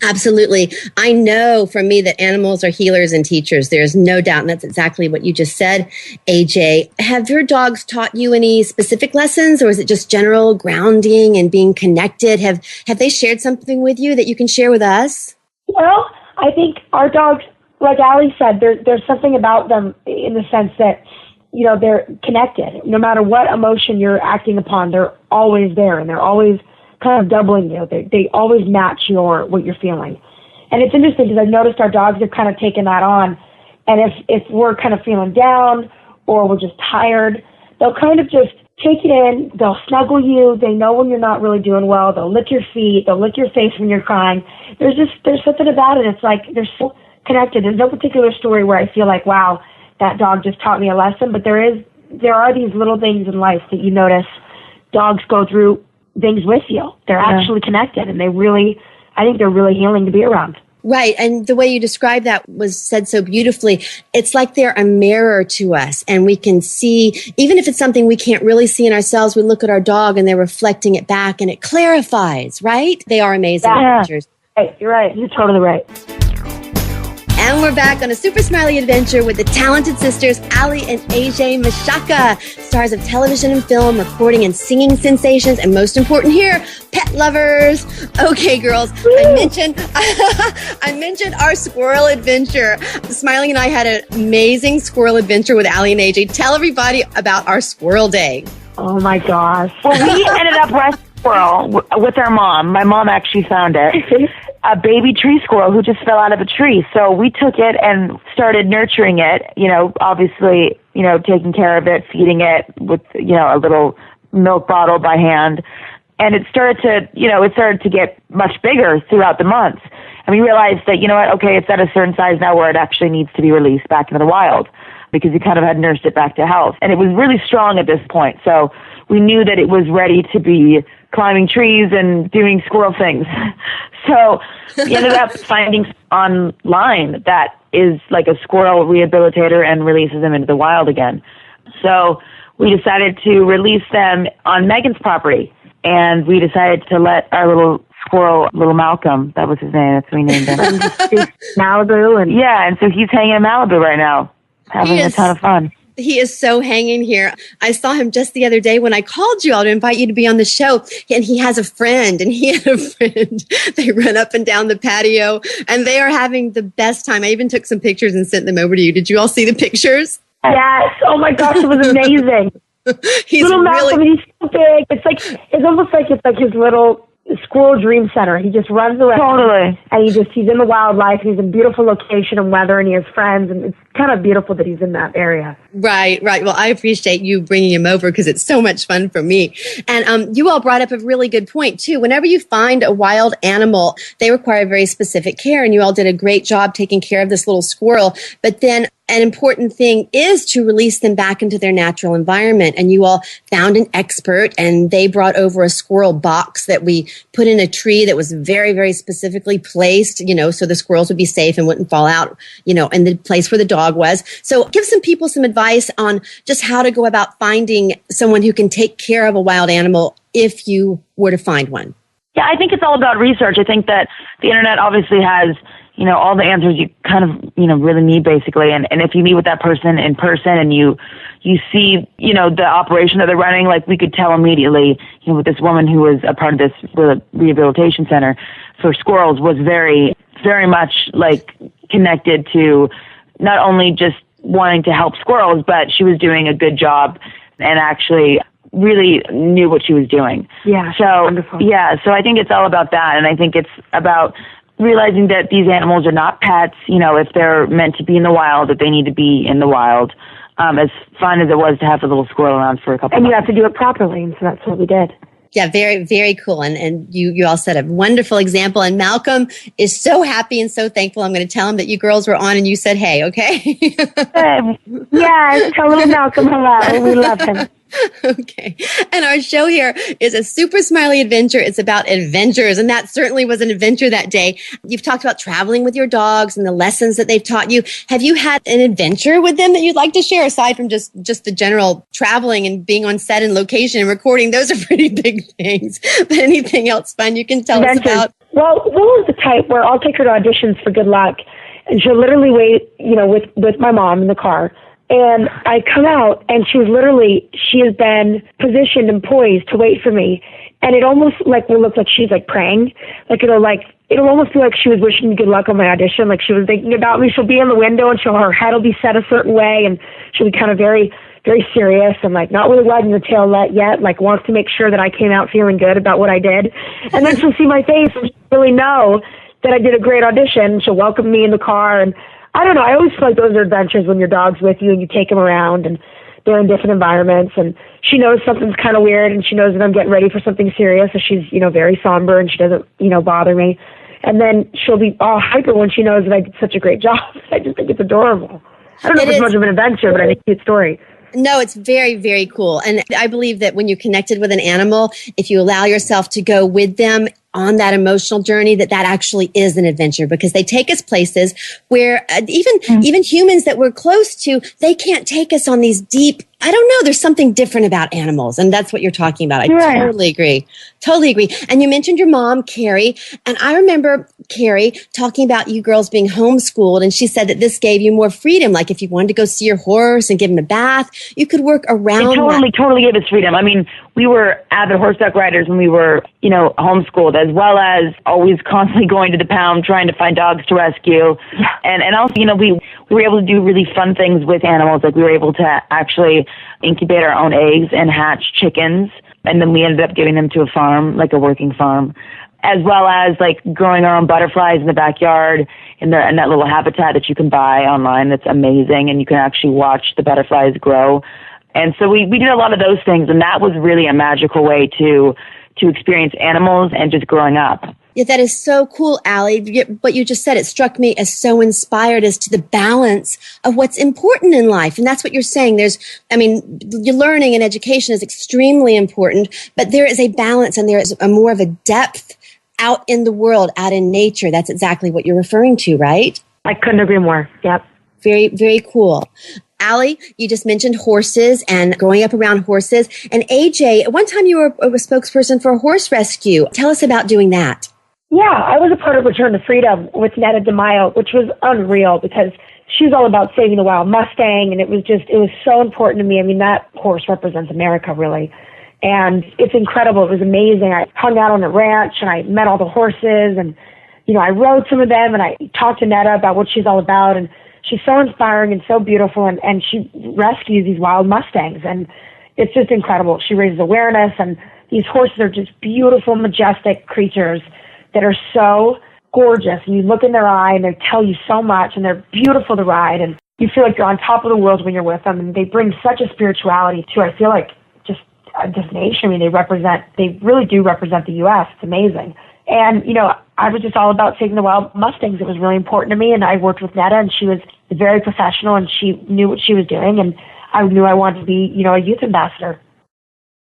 Absolutely. I know for me that animals are healers and teachers. There's no doubt. And that's exactly what you just said, AJ. Have your dogs taught you any specific lessons, or is it just general grounding and being connected? Have they shared something with you that you can share with us? Well, I think our dogs, like Allie said, there's something about them in the sense that, they're connected. No matter what emotion you're acting upon, they're always there, and they're always kind of doubling you. They always match what you're feeling. And it's interesting because I've noticed our dogs have kind of taken that on. And if we're kind of feeling down or we're just tired, they'll kind of just take it in. They'll snuggle you. They know when you're not really doing well. They'll lick your feet. They'll lick your face when you're crying. There's something about it. It's like they're so connected. There's no particular story where I feel like, wow, that dog just taught me a lesson. But there are these little things in life that you notice. Dogs go through things with you. They're actually connected, and I think they're really healing to be around. Right. And the way you described that was said so beautifully. It's like they're a mirror to us, and we can see, even if it's something we can't really see in ourselves, we look at our dog and they're reflecting it back, and it clarifies, right? They are amazing creatures. Right. You're right. You're totally right. And we're back on a super smiley adventure with the talented sisters, Allie and AJ Michalka, stars of television and film, recording and singing sensations, and most important here, pet lovers. Okay, girls, I mentioned our squirrel adventure. Smiley and I had an amazing squirrel adventure with Allie and AJ. Tell everybody about our squirrel day. Oh my gosh. Well, we ended up rescuing a squirrel with our mom. My mom actually found it. A baby tree squirrel who just fell out of a tree. So we took it and started nurturing it, obviously, taking care of it, feeding it with, a little milk bottle by hand. And it started to get much bigger throughout the months. And we realized that, okay, it's at a certain size now where it actually needs to be released back into the wild, because we kind of had nursed it back to health. And it was really strong at this point. So we knew that it was ready to be climbing trees and doing squirrel things. So we ended up finding online that is like a squirrel rehabilitator and releases them into the wild again. So we decided to release them on Megan's property, and we decided to let our little squirrel, little Malcolm, that was his name, that's what we named him. Malibu. And so he's hanging in Malibu right now, having a ton of fun. He is so hanging here. I saw him just the other day when I called you all to invite you to be on the show. And he has a friend, and he had a friend. They run up and down the patio, and they are having the best time. I even took some pictures and sent them over to you. Did you all see the pictures? Yes. Oh my gosh, it was amazing. He's little really Malcolm, he's so big. It's almost like his little squirrel dream center. He just runs around. Totally. And he's in the wildlife. He's in beautiful location and weather, and he has friends, and it's kind of beautiful that he's in that area. Right. Well, I appreciate you bringing him over because it's so much fun for me. And you all brought up a really good point too. Whenever you find a wild animal, they require very specific care, and you all did a great job taking care of this little squirrel. But then an important thing is to release them back into their natural environment. And you all found an expert, and they brought over a squirrel box that we put in a tree that was very, very specifically placed, so the squirrels would be safe and wouldn't fall out, in the place where the dog was. So give some people some advice on just how to go about finding someone who can take care of a wild animal if you were to find one. Yeah, I think it's all about research. I think that the internet obviously has all the answers you kind of, really need basically. And if you meet with that person in person and you see, the operation that they're running, like we could tell immediately, with this woman who was a part of this rehabilitation center for squirrels was very, very much like connected to not only just wanting to help squirrels, but she was doing a good job and actually really knew what she was doing. Yeah. So, wonderful. Yeah. So I think it's all about that. And I think it's about realizing that these animals are not pets. If they're meant to be in the wild, that they need to be in the wild. As fun as it was to have a little squirrel around for a couple of months. And you have to do it properly, and so that's what we did. Yeah, very, very cool. And you all set a wonderful example. And Malcolm is so happy and so thankful. I'm going to tell him that you girls were on and you said, hey, okay? Yeah, tell little Malcolm hello. We love him. Okay. And our show here is a super smiley adventure. It's about adventures. And that certainly was an adventure that day. You've talked about traveling with your dogs and the lessons that they've taught you. Have you had an adventure with them that you'd like to share aside from just the general traveling and being on set and location and recording? Those are pretty big things. But anything else fun you can tell us about? Well, Willow's the type where I'll take her to auditions for good luck, and she'll literally wait, with my mom in the car. And I come out, and she has been positioned and poised to wait for me. And it almost will look like she's praying. It'll almost feel like she was wishing me good luck on my audition, like she was thinking about me. She'll be in the window, and her head will be set a certain way, and she'll be kind of very, very serious and not really wagging her tail yet, wants to make sure that I came out feeling good about what I did. And then she'll see my face and she'll really know that I did a great audition. She'll welcome me in the car, and I don't know, I always feel like those are adventures when your dog's with you and you take them around and they're in different environments, and she knows something's kind of weird, and she knows that I'm getting ready for something serious, so she's, very somber, and she doesn't, bother me. And then she'll be all hyper when she knows that I did such a great job. I just think it's adorable. I don't know if it's much of an adventure, but I think it's a cute story. No, it's very, very cool. And I believe that when you're connected with an animal, if you allow yourself to go with them on that emotional journey, that actually is an adventure, because they take us places where even humans that we're close to, they can't take us on these deep, I don't know, there's something different about animals. And that's what you're talking about. I totally agree. Totally agree. And you mentioned your mom, Carrie. And I remember Carrie talking about you girls being homeschooled. And she said that this gave you more freedom. Like if you wanted to go see your horse and give him a bath, you could work around It totally gave us freedom. I mean, we were avid horseback riders when we were, homeschooled, as well as always constantly going to the pound trying to find dogs to rescue. And also, we were able to do really fun things with animals. Like we were able to actually incubate our own eggs and hatch chickens. And then we ended up giving them to a farm, like a working farm, as well as growing our own butterflies in the backyard in that little habitat that you can buy online. That's amazing. And you can actually watch the butterflies grow. And so we did a lot of those things. And that was really a magical way to experience animals and just growing up. Yeah, that is so cool, Allie. What you just said, it struck me as so inspired as to the balance of what's important in life. And that's what you're saying. Your learning and education is extremely important, but there is a balance and there is a more of a depth out in the world, out in nature. That's exactly what you're referring to, right? I couldn't agree more. Yep. Very, very cool. Allie, you just mentioned horses and growing up around horses. And AJ, at one time you were a spokesperson for a horse rescue. Tell us about doing that. Yeah, I was a part of Return to Freedom with Netta DeMaio, which was unreal because she's all about saving the wild Mustang, and it was so important to me. I mean, that horse represents America, really. And it's incredible. It was amazing. I hung out on the ranch, and I met all the horses, and, I rode some of them, and I talked to Netta about what she's all about, and she's so inspiring and so beautiful, and she rescues these wild Mustangs, and it's just incredible. She raises awareness, and these horses are just beautiful, majestic creatures that are so gorgeous, and you look in their eye and they tell you so much, and they're beautiful to ride, and you feel like you're on top of the world when you're with them, and they bring such a spirituality to, I feel like, just this nation. I mean, they really do represent the U.S. It's amazing. And, I was just all about saving the wild Mustangs. It was really important to me, and I worked with Netta, and she was very professional, and she knew what she was doing, and I knew I wanted to be, a youth ambassador.